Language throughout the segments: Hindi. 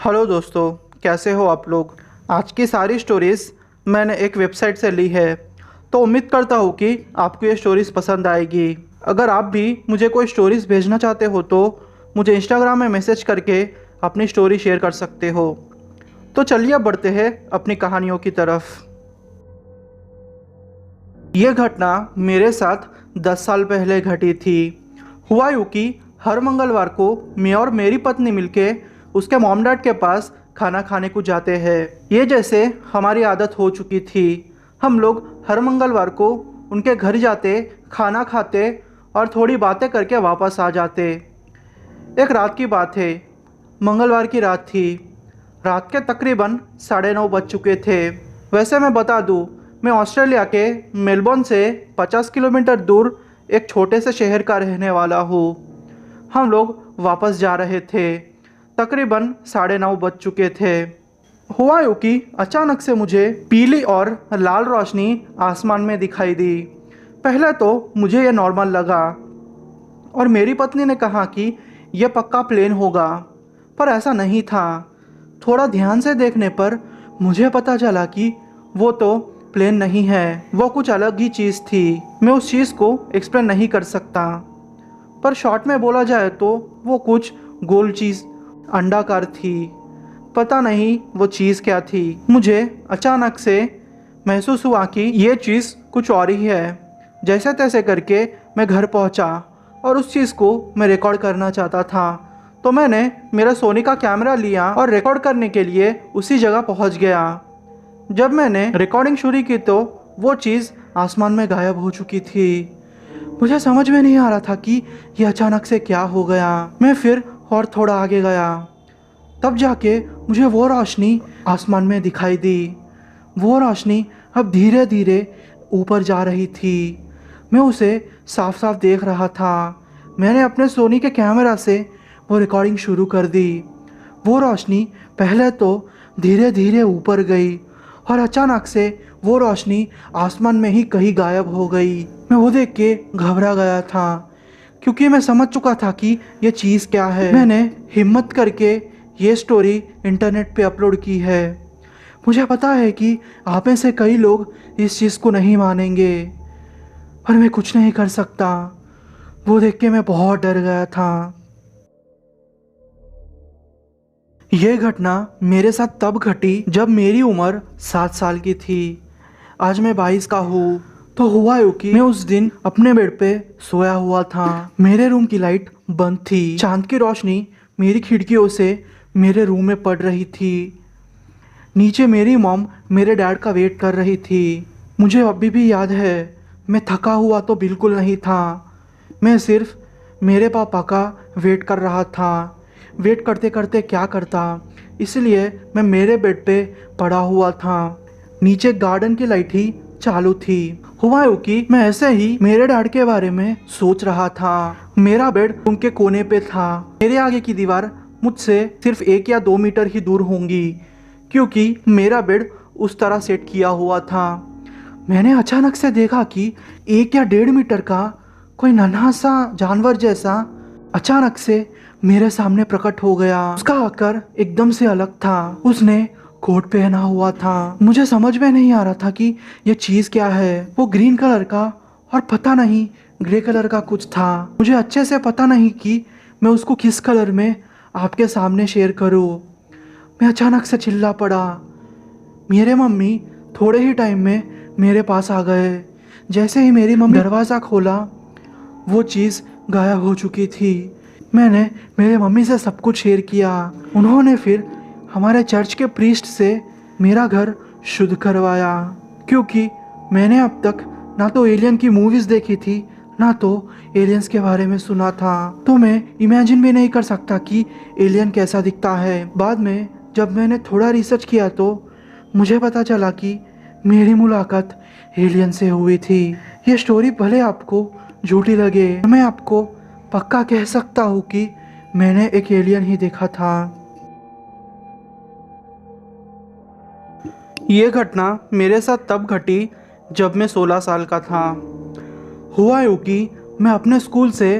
हेलो दोस्तों, कैसे हो आप लोग। आज की सारी स्टोरीज़ मैंने एक वेबसाइट से ली है, तो उम्मीद करता हूँ कि आपको ये स्टोरीज़ पसंद आएगी। अगर आप भी मुझे कोई स्टोरीज़ भेजना चाहते हो तो मुझे इंस्टाग्राम में मैसेज करके अपनी स्टोरी शेयर कर सकते हो। तो चलिए अब बढ़ते हैं अपनी कहानियों की तरफ। ये घटना मेरे साथ 10 साल पहले घटी थी। हुआ यूँ कि हर मंगलवार को मैं और मेरी पत्नी मिलके उसके मॉम डैड के पास खाना खाने को जाते हैं। ये जैसे हमारी आदत हो चुकी थी। हम लोग हर मंगलवार को उनके घर जाते, खाना खाते और थोड़ी बातें करके वापस आ जाते। एक रात की बात है। मंगलवार की रात थी। रात के तकरीबन 9:30 बज चुके थे। वैसे मैं बता दूं, मैं ऑस्ट्रेलिया के मेलबोर्न से 50 किलोमीटर दूर एक छोटे से शहर का रहने वाला हूँ। हम लोग वापस जा रहे थे। तकरीबन 9:30 बज चुके थे। हुआ यूँ कि अचानक से मुझे पीली और लाल रोशनी आसमान में दिखाई दी। पहले तो मुझे यह नॉर्मल लगा और मेरी पत्नी ने कहा कि यह पक्का प्लेन होगा, पर ऐसा नहीं था। थोड़ा ध्यान से देखने पर मुझे पता चला कि वो तो प्लेन नहीं है, वो कुछ अलग ही चीज़ थी। मैं उस चीज़ को एक्सप्लेन नहीं कर सकता, पर शॉर्ट में बोला जाए तो वो कुछ गोल चीज़ अंडाकार थी। पता नहीं वो चीज़ क्या थी। मुझे अचानक से महसूस हुआ कि ये चीज़ कुछ और ही है। जैसे तैसे करके मैं घर पहुंचा और उस चीज़ को मैं रिकॉर्ड करना चाहता था, तो मैंने मेरा सोनी का कैमरा लिया और रिकॉर्ड करने के लिए उसी जगह पहुंच गया। जब मैंने रिकॉर्डिंग शुरू की तो वो चीज़ आसमान में गायब हो चुकी थी। मुझे समझ में नहीं आ रहा था कि ये अचानक से क्या हो गया। मैं फिर और थोड़ा आगे गया, तब जाके मुझे वो रोशनी आसमान में दिखाई दी। वो रोशनी अब धीरे धीरे ऊपर जा रही थी। मैं उसे साफ साफ देख रहा था। मैंने अपने सोनी के कैमरा से वो रिकॉर्डिंग शुरू कर दी। वो रोशनी पहले तो धीरे धीरे ऊपर गई और अचानक से वो रोशनी आसमान में ही कहीं गायब हो गई। मैं वो देख के घबरा गया था, क्योंकि मैं समझ चुका था कि ये चीज़ क्या है। मैंने हिम्मत करके ये स्टोरी इंटरनेट पे अपलोड की है। मुझे पता है कि आप में से कई लोग इस चीज़ को नहीं मानेंगे, पर मैं कुछ नहीं कर सकता। वो देख के मैं बहुत डर गया था। ये घटना मेरे साथ तब घटी जब मेरी उम्र 7 साल की थी। आज मैं 22 का हूँ। तो हुआ यूँ कि मैं उस दिन अपने बेड पे सोया हुआ था। मेरे रूम की लाइट बंद थी। चांद की रोशनी मेरी खिड़कियों से मेरे रूम में पड़ रही थी। नीचे मेरी मॉम मेरे डैड का वेट कर रही थी। मुझे अभी भी याद है, मैं थका हुआ तो बिल्कुल नहीं था। मैं सिर्फ मेरे पापा का वेट कर रहा था। वेट करते करते क्या करता, इसलिए मैं मेरे बेड पे पड़ा हुआ था। नीचे गार्डन की लाइट ही चालू थी। हुआ यूँ कि मैं ऐसे ही मेरे डैड के बारे में सोच रहा था। मेरा बेड उनके कोने पे था। मेरे आगे की दीवार मुझसे सिर्फ 1 या 2 मीटर ही दूर होंगी, क्योंकि मेरा बेड उस तरह सेट किया हुआ था। मैंने अचानक से देखा कि 1 या 1.5 मीटर का कोई नन्हा सा जानवर जैसा अचानक से मेरे सामने प्रकट हो गया। उसका आकार एकदम से अलग था। उसने कोट पहना हुआ था। मुझे समझ में नहीं आ रहा था कि ये चीज़ क्या है। वो ग्रीन कलर का और पता नहीं ग्रे कलर का कुछ था। मुझे अच्छे से पता नहीं कि मैं उसको किस कलर में आपके सामने शेयर करूं। मैं अचानक से चिल्ला पड़ा। मेरे मम्मी थोड़े ही टाइम में मेरे पास आ गए। जैसे ही मेरी मम्मी दरवाज़ा खोला, वो चीज़ गायब हो चुकी थी। मैंने मेरे मम्मी से सब कुछ शेयर किया। उन्होंने फिर हमारे चर्च के प्रीस्ट से मेरा घर शुद्ध करवाया, क्योंकि मैंने अब तक ना तो एलियन की मूवीज़ देखी थी, ना तो एलियंस के बारे में सुना था। तो मैं इमेजिन भी नहीं कर सकता कि एलियन कैसा दिखता है। बाद में जब मैंने थोड़ा रिसर्च किया तो मुझे पता चला कि मेरी मुलाकात एलियन से हुई थी। ये स्टोरी भले आपको झूठी लगे, मैं आपको पक्का कह सकता हूँ कि मैंने एक एलियन ही देखा था। ये घटना मेरे साथ तब घटी जब मैं 16 साल का था। हुआ यूँ कि मैं अपने स्कूल से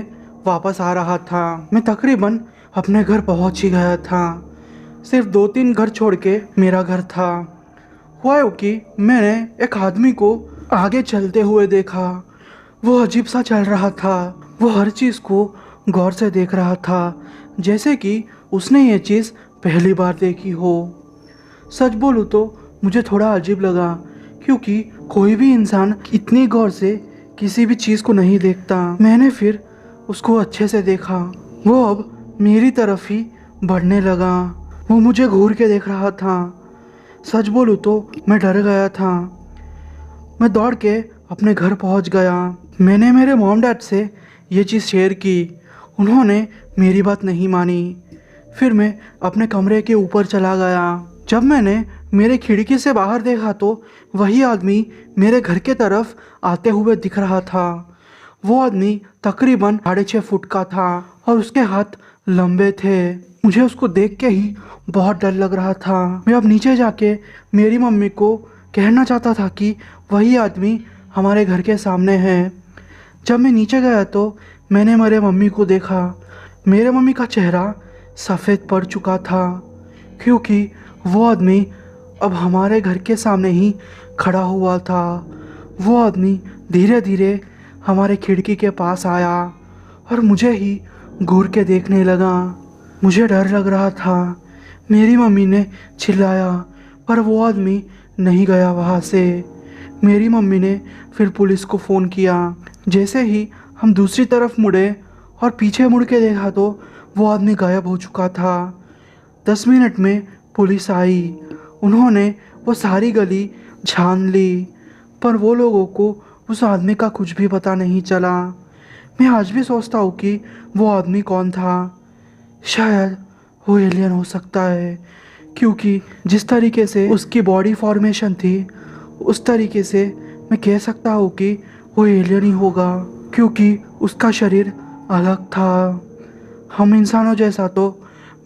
वापस आ रहा था। मैं तकरीबन अपने घर पहुँच ही गया था। सिर्फ 2-3 घर छोड़ के मेरा घर था। हुआ यूं कि मैंने एक आदमी को आगे चलते हुए देखा। वो अजीब सा चल रहा था। वो हर चीज़ को गौर से देख रहा था, जैसे कि उसने ये चीज़ पहली बार देखी हो। सच बोलूँ तो मुझे थोड़ा अजीब लगा, क्योंकि कोई भी इंसान इतनी गौर से किसी भी चीज़ को नहीं देखता। मैंने फिर उसको अच्छे से देखा। वो अब मेरी तरफ ही बढ़ने लगा। वो मुझे घूर के देख रहा था। सच बोलूँ तो मैं डर गया था। मैं दौड़ के अपने घर पहुंच गया। मैंने मेरे मॉम डैड से ये चीज़ शेयर की। उन्होंने मेरी बात नहीं मानी। फिर मैं अपने कमरे के ऊपर चला गया। जब मैंने मेरे खिड़की से बाहर देखा तो वही आदमी मेरे घर के तरफ आते हुए दिख रहा था। वो आदमी तकरीबन 6.5 फुट का था और उसके हाथ लंबे थे। मुझे उसको देख के ही बहुत डर लग रहा था। मैं अब नीचे जाके मेरी मम्मी को कहना चाहता था कि वही आदमी हमारे घर के सामने है। जब मैं नीचे गया तो मैंने मेरे मम्मी को देखा। मेरे मम्मी का चेहरा सफ़ेद पड़ चुका था, क्योंकि वो आदमी अब हमारे घर के सामने ही खड़ा हुआ था। वो आदमी धीरे धीरे हमारे खिड़की के पास आया और मुझे ही घूर के देखने लगा। मुझे डर लग रहा था। मेरी मम्मी ने चिल्लाया, पर वो आदमी नहीं गया वहाँ से। मेरी मम्मी ने फिर पुलिस को फ़ोन किया। जैसे ही हम दूसरी तरफ मुड़े और पीछे मुड़ के देखा तो वो आदमी गायब हो चुका था। 10 मिनट में पुलिस आई। उन्होंने वो सारी गली छान ली, पर वो लोगों को उस आदमी का कुछ भी पता नहीं चला। मैं आज भी सोचता हूँ कि वो आदमी कौन था। शायद वो एलियन हो सकता है, क्योंकि जिस तरीके से उसकी बॉडी फॉर्मेशन थी उस तरीके से मैं कह सकता हूँ कि वो एलियन ही होगा, क्योंकि उसका शरीर अलग था। हम इंसानों जैसा तो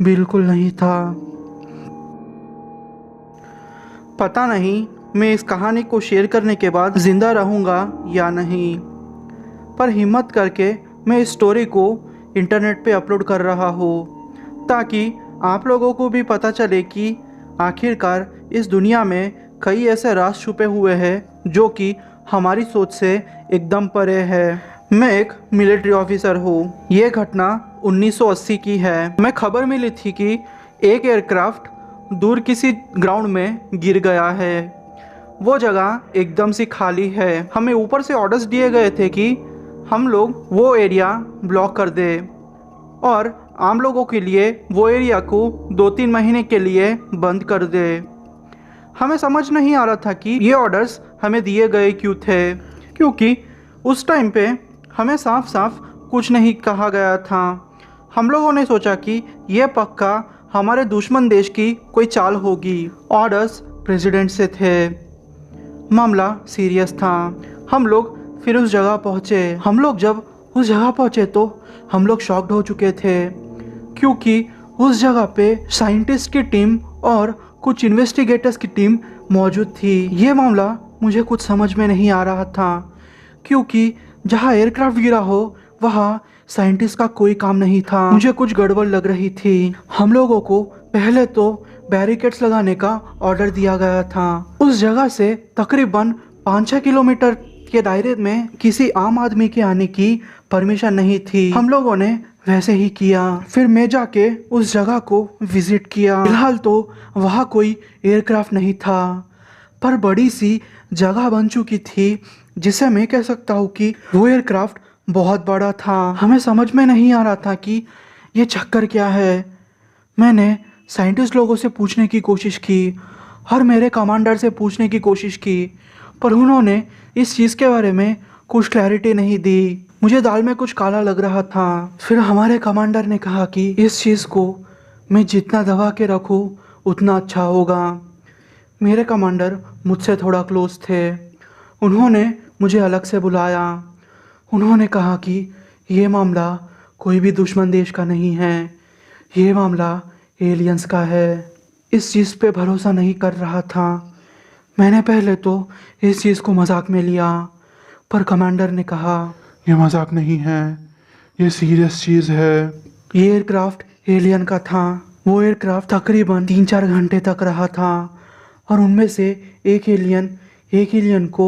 बिल्कुल नहीं था। पता नहीं मैं इस कहानी को शेयर करने के बाद ज़िंदा रहूँगा या नहीं, पर हिम्मत करके मैं इस स्टोरी को इंटरनेट पे अपलोड कर रहा हूँ, ताकि आप लोगों को भी पता चले कि आखिरकार इस दुनिया में कई ऐसे राज छुपे हुए हैं जो कि हमारी सोच से एकदम परे है। मैं एक मिलिट्री ऑफिसर हूँ। ये घटना 1980 की है। मैं खबर मिली थी कि एक एयरक्राफ्ट दूर किसी ग्राउंड में गिर गया है। वो जगह एकदम से खाली है। हमें ऊपर से ऑर्डर्स दिए गए थे कि हम लोग वो एरिया ब्लॉक कर दे और आम लोगों के लिए वो एरिया को 2-3 महीने के लिए बंद कर दे। हमें समझ नहीं आ रहा था कि ये ऑर्डर्स हमें दिए गए क्यों थे, क्योंकि उस टाइम पे हमें साफ साफ कुछ नहीं कहा गया था। हम लोगों ने सोचा कि ये पक्का हमारे दुश्मन देश की कोई चाल होगी। ऑर्डर्स प्रेसिडेंट से थे। मामला सीरियस था। हम लोग फिर उस जगह पहुँचे। हम लोग जब उस जगह पहुँचे तो हम लोग शॉक्ड हो चुके थे, क्योंकि उस जगह पे साइंटिस्ट की टीम और कुछ इन्वेस्टिगेटर्स की टीम मौजूद थी। ये मामला मुझे कुछ समझ में नहीं आ रहा था, क्योंकि जहाँ एयरक्राफ्ट गिरा हो वहाँ साइंटिस्ट का कोई काम नहीं था। मुझे कुछ गड़बड़ लग रही थी। हम लोगों को पहले तो बैरिकेड्स लगाने का ऑर्डर दिया गया था। उस जगह से तकरीबन 5-6 किलोमीटर के दायरे में किसी आम आदमी के आने की परमिशन नहीं थी। हम लोगों ने वैसे ही किया। फिर मैं जाके उस जगह को विजिट किया। फिलहाल तो वहाँ कोई एयरक्राफ्ट नहीं था, पर बड़ी सी जगह बन चुकी थी, जिसे मैं कह सकता हूँ कि वो एयरक्राफ्ट बहुत बड़ा था। हमें समझ में नहीं आ रहा था कि ये चक्कर क्या है। मैंने साइंटिस्ट लोगों से पूछने की कोशिश की और मेरे कमांडर से पूछने की कोशिश की, पर उन्होंने इस चीज़ के बारे में कुछ क्लैरिटी नहीं दी। मुझे दाल में कुछ काला लग रहा था। फिर हमारे कमांडर ने कहा कि इस चीज़ को मैं जितना दबा के रखूँ उतना अच्छा होगा। मेरे कमांडर मुझसे थोड़ा क्लोज थे। उन्होंने मुझे अलग से बुलाया। उन्होंने कहा कि ये मामला कोई भी दुश्मन देश का नहीं है, ये मामला एलियंस का है। इस चीज़ पे भरोसा नहीं कर रहा था। मैंने पहले तो इस चीज़ को मजाक में लिया, पर कमांडर ने कहा ये मजाक नहीं है, ये सीरियस चीज़ है। ये एयरक्राफ्ट एलियन का था। वो एयरक्राफ्ट तकरीबन 3-4 घंटे तक रहा था और उनमें से एक एलियन को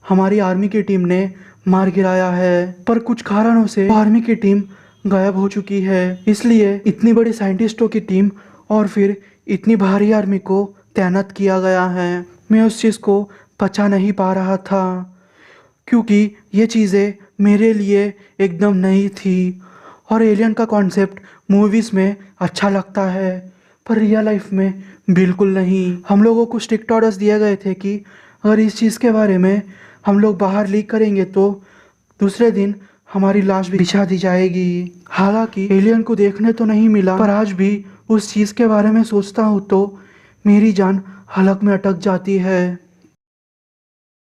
हमारी आर्मी की टीम ने मार गिराया है। पर कुछ कारणों से आर्मी की टीम गायब हो चुकी है, इसलिए इतनी बड़ी साइंटिस्टों की टीम और फिर इतनी भारी आर्मी को तैनात किया गया है। मैं उस चीज़ को पचा नहीं पा रहा था क्योंकि ये चीज़ें मेरे लिए एकदम नई थी और एलियन का कॉन्सेप्ट मूवीज़ में अच्छा लगता है पर रियल लाइफ में बिल्कुल नहीं। हम लोगों को स्ट्रिक्ट ऑर्डर्स दिए गए थे कि अगर इस चीज़ के बारे में हम लोग बाहर लीक करेंगे तो दूसरे दिन हमारी लाश भी बिछा दी जाएगी। हालांकि एलियन को देखने तो नहीं मिला पर आज भी उस चीज़ के बारे में सोचता हूँ तो मेरी जान हलक में अटक जाती है।